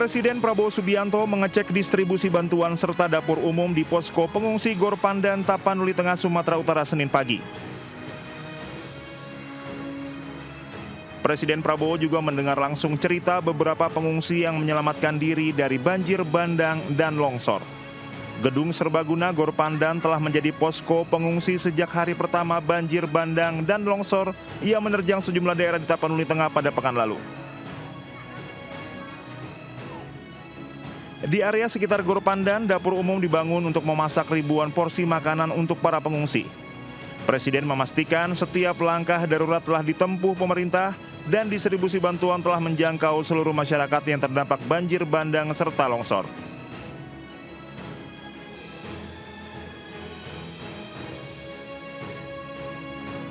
Presiden Prabowo Subianto mengecek distribusi bantuan serta dapur umum di posko pengungsi Gor Pandan, Tapanuli Tengah, Sumatera Utara, Senin pagi. Presiden Prabowo juga mendengar langsung cerita beberapa pengungsi yang menyelamatkan diri dari banjir bandang dan longsor. Gedung serbaguna Gor Pandan telah menjadi posko pengungsi sejak hari pertama banjir bandang dan longsor yang menerjang sejumlah daerah di Tapanuli Tengah pada pekan lalu. Di area sekitar Gor Pandan, dapur umum dibangun untuk memasak ribuan porsi makanan untuk para pengungsi. Presiden memastikan setiap langkah darurat telah ditempuh pemerintah dan distribusi bantuan telah menjangkau seluruh masyarakat yang terdampak banjir bandang serta longsor.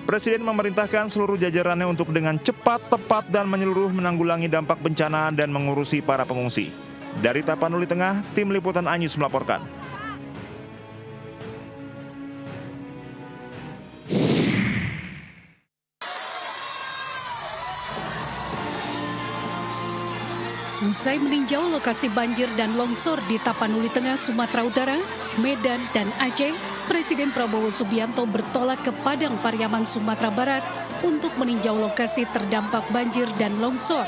Presiden memerintahkan seluruh jajarannya untuk dengan cepat, tepat, dan menyeluruh menanggulangi dampak bencana dan mengurusi para pengungsi. Dari Tapanuli Tengah, Tim Liputan Anyus melaporkan. Usai meninjau lokasi banjir dan longsor di Tapanuli Tengah, Sumatera Utara, Medan, dan Aceh, Presiden Prabowo Subianto bertolak ke Padang Pariaman, Sumatera Barat untuk meninjau lokasi terdampak banjir dan longsor.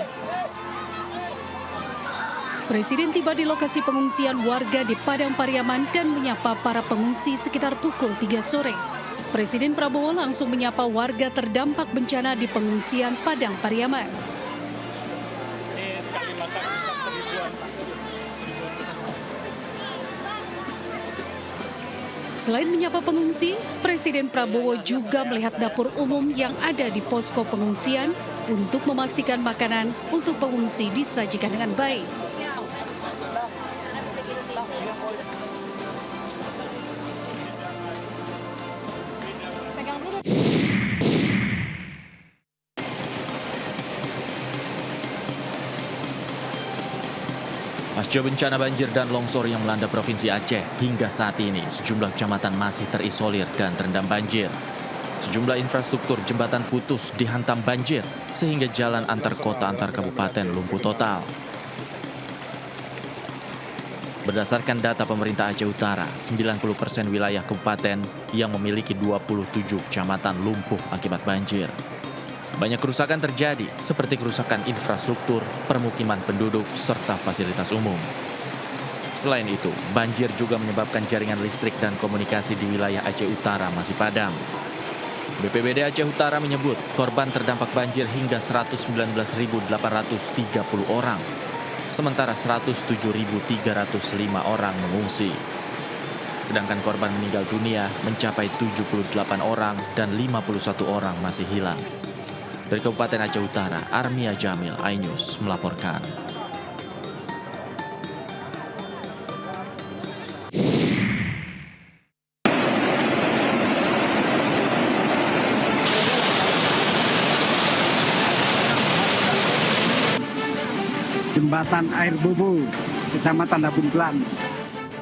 Presiden tiba di lokasi pengungsian warga di Padang Pariaman dan menyapa para pengungsi sekitar pukul 3 sore. Presiden Prabowo langsung menyapa warga terdampak bencana di pengungsian Padang Pariaman. Selain menyapa pengungsi, Presiden Prabowo juga melihat dapur umum yang ada di posko pengungsian untuk memastikan makanan untuk pengungsi disajikan dengan baik. Pasca bencana banjir dan longsor yang melanda Provinsi Aceh, hingga saat ini sejumlah kecamatan masih terisolir dan terendam banjir. Sejumlah infrastruktur jembatan putus dihantam banjir, sehingga jalan antar kota antar kabupaten lumpuh total. Berdasarkan data pemerintah Aceh Utara, 90% wilayah kabupaten yang memiliki 27 kecamatan lumpuh akibat banjir. Banyak kerusakan terjadi, seperti kerusakan infrastruktur, permukiman penduduk, serta fasilitas umum. Selain itu, banjir juga menyebabkan jaringan listrik dan komunikasi di wilayah Aceh Utara masih padam. BPBD Aceh Utara menyebut korban terdampak banjir hingga 119.830 orang, sementara 107.305 orang mengungsi. Sedangkan korban meninggal dunia mencapai 78 orang dan 51 orang masih hilang. Dari Kabupaten Aceh Utara, Armia Jamil, iNews melaporkan. Jembatan Air Bubu, Kecamatan Dabuntlan.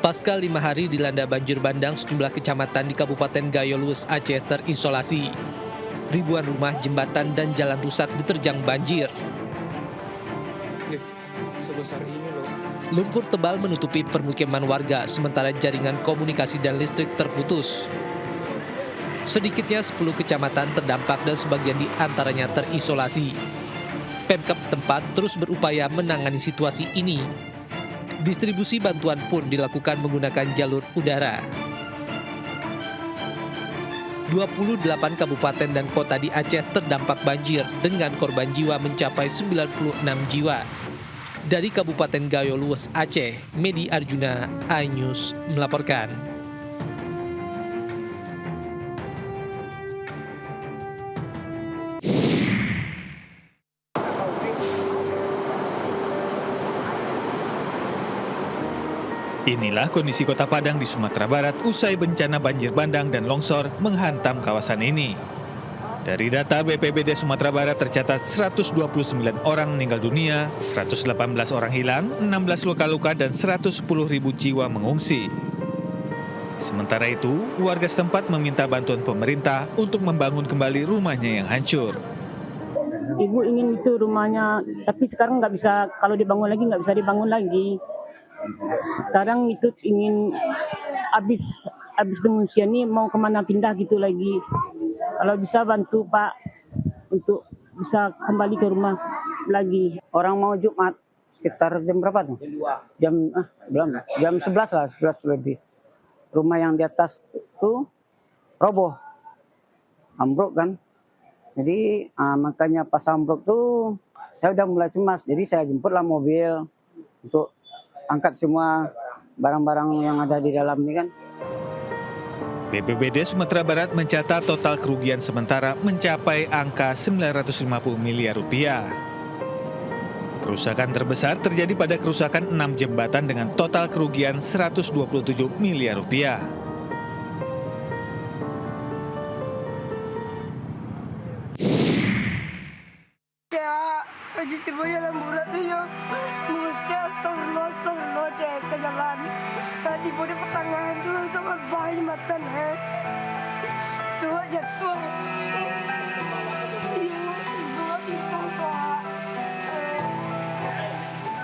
Pasca 5 hari dilanda banjir bandang, sejumlah kecamatan di Kabupaten Gayo Lues, Aceh terisolasi. Ribuan rumah, jembatan, dan jalan rusak diterjang banjir. Sebesar ini loh. Lumpur tebal menutupi permukiman warga, sementara jaringan komunikasi dan listrik terputus. Sedikitnya 10 kecamatan terdampak dan sebagian di antaranya terisolasi. Pemkab setempat terus berupaya menangani situasi ini. Distribusi bantuan pun dilakukan menggunakan jalur udara. 28 kabupaten dan kota di Aceh terdampak banjir dengan korban jiwa mencapai 96 jiwa. Dari Kabupaten Gayo Lues, Aceh, Medi Arjuna, iNews melaporkan. Inilah kondisi Kota Padang di Sumatera Barat usai bencana banjir bandang dan longsor menghantam kawasan ini. Dari data BPBD Sumatera Barat tercatat 129 orang meninggal dunia, 118 orang hilang, 16 luka-luka, dan 110.000 jiwa mengungsi. Sementara itu, warga setempat meminta bantuan pemerintah untuk membangun kembali rumahnya yang hancur. Ibu ingin itu rumahnya, tapi sekarang nggak bisa, kalau dibangun lagi nggak bisa dibangun lagi. Sekarang itu ingin habis pengungsian ini mau kemana pindah gitu lagi. Kalau bisa bantu Pak untuk bisa kembali ke rumah lagi. Orang mau Jumat sekitar jam berapa tuh? Jam 11 lah, 11 lebih. Rumah yang di atas tuh roboh, ambruk kan. Jadi makanya pas ambruk tuh saya udah mulai cemas. Jadi saya jemputlah mobil untuk angkat semua barang-barang yang ada di dalam ini kan. BPBD Sumatera Barat mencatat total kerugian sementara mencapai angka 950 miliar rupiah. Kerusakan terbesar terjadi pada kerusakan 6 jembatan dengan total kerugian 127 miliar rupiah.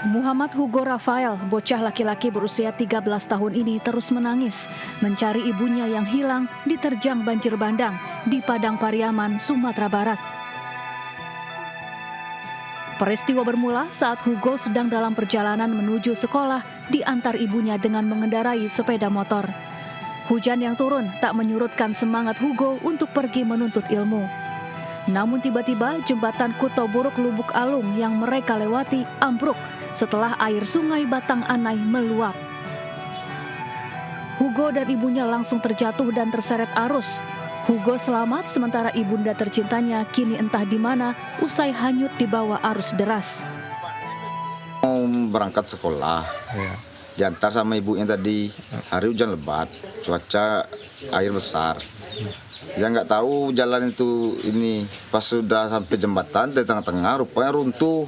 Muhammad Hugo Rafael, bocah laki-laki berusia 13 tahun ini terus menangis mencari ibunya yang hilang diterjang banjir bandang di Padang Pariaman, Sumatera Barat. Peristiwa bermula saat Hugo sedang dalam perjalanan menuju sekolah diantar ibunya dengan mengendarai sepeda motor. Hujan yang turun tak menyurutkan semangat Hugo untuk pergi menuntut ilmu. Namun tiba-tiba jembatan Kutoburuk Lubuk Alung yang mereka lewati ambruk setelah air sungai Batang Anai meluap. Hugo dan ibunya langsung terjatuh dan terseret arus. Hugo selamat sementara ibunda tercintanya kini entah di mana usai hanyut di bawah arus deras. Mau berangkat sekolah, diantar sama ibunya tadi. Hari hujan lebat, cuaca air besar. Dia nggak tahu jalan itu ini. Pas sudah sampai jembatan di tengah-tengah rupanya runtuh.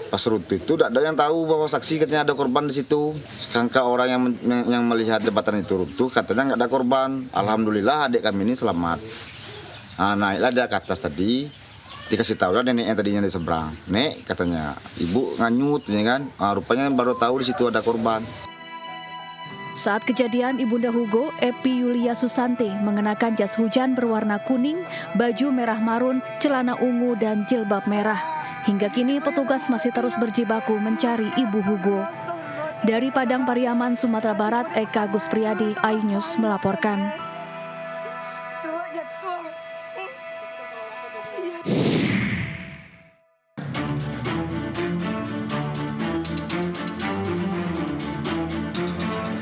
Pas runtuh itu tidak ada yang tahu bahwa saksi katanya ada korban di situ. Sangka orang yang melihat jembatan itu runtuh katanya nggak ada korban. Alhamdulillah adik kami ini selamat. Nah, naiklah dia ke atas tadi. Dikasih tahu lah neneknya tadinya di seberang. Nek katanya ibu nganyut ya kan. Nah, rupanya baru tahu di situ ada korban. Saat kejadian, Ibunda Hugo, Epi Yulia Susanti, mengenakan jas hujan berwarna kuning, baju merah marun, celana ungu, dan jilbab merah. Hingga kini petugas masih terus berjibaku mencari Ibu Hugo. Dari Padang Pariaman, Sumatera Barat, Eka Gus Priyadi, iNews melaporkan.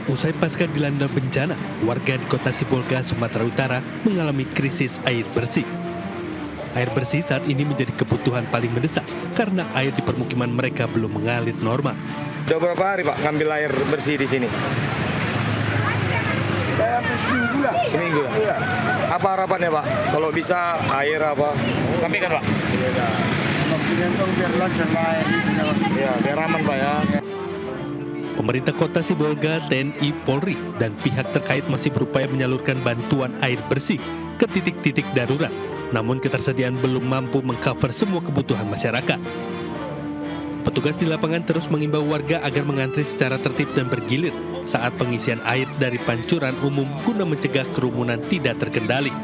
Usai pasca dilanda bencana, warga di Kota Sibolga, Sumatera Utara mengalami krisis air bersih. Air bersih saat ini menjadi kebutuhan paling mendesak karena air di permukiman mereka belum mengalir normal. Sudah berapa hari Pak ngambil air bersih di sini? Seminggu lah. Seminggu ya? Iya. Apa harapannya Pak? Kalau bisa air apa? Sampaikan Pak. Biar lancar air. Ya, biar aman Pak ya. Pemerintah Kota Sibolga, TNI, Polri, dan pihak terkait masih berupaya menyalurkan bantuan air bersih ke titik-titik darurat. Namun ketersediaan belum mampu mengcover semua kebutuhan masyarakat. Petugas di lapangan terus mengimbau warga agar mengantri secara tertib dan bergilir saat pengisian air dari pancuran umum guna mencegah kerumunan tidak terkendali.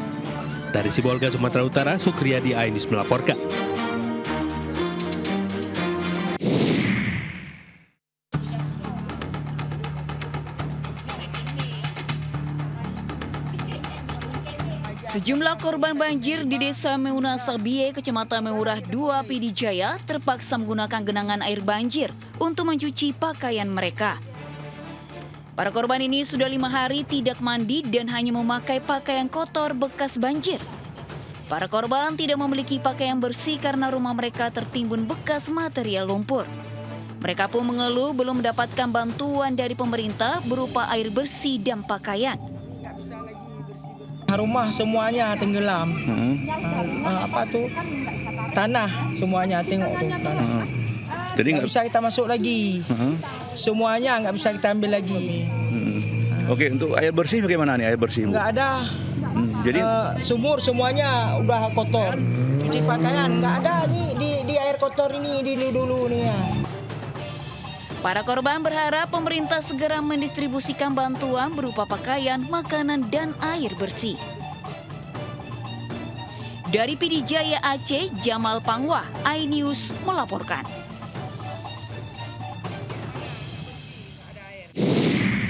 Dari Sibolga, Sumatera Utara, Sukriyadi, iNews melaporkan. Sejumlah korban banjir di Desa Meuna Sabie, Kecamatan Meurah 2, PD Jaya terpaksa menggunakan genangan air banjir untuk mencuci pakaian mereka. Para korban ini sudah 5 hari tidak mandi dan hanya memakai pakaian kotor bekas banjir. Para korban tidak memiliki pakaian bersih karena rumah mereka tertimbun bekas material lumpur. Mereka pun mengeluh belum mendapatkan bantuan dari pemerintah berupa air bersih dan pakaian. Rumah semuanya tenggelam. Tanah semuanya tengok tuh tanah. Jadi nggak bisa kita masuk lagi. Semuanya nggak bisa kita ambil lagi. Oke, untuk air bersih bagaimana nih air bersih, Bu? Nggak ada. Jadi Sumur semuanya udah kotor. Cuci pakaian nggak ada di air kotor ini dulu nih ya. Para korban berharap pemerintah segera mendistribusikan bantuan berupa pakaian, makanan, dan air bersih. Dari PD Jaya Aceh, Jamal Pangwah, iNews melaporkan.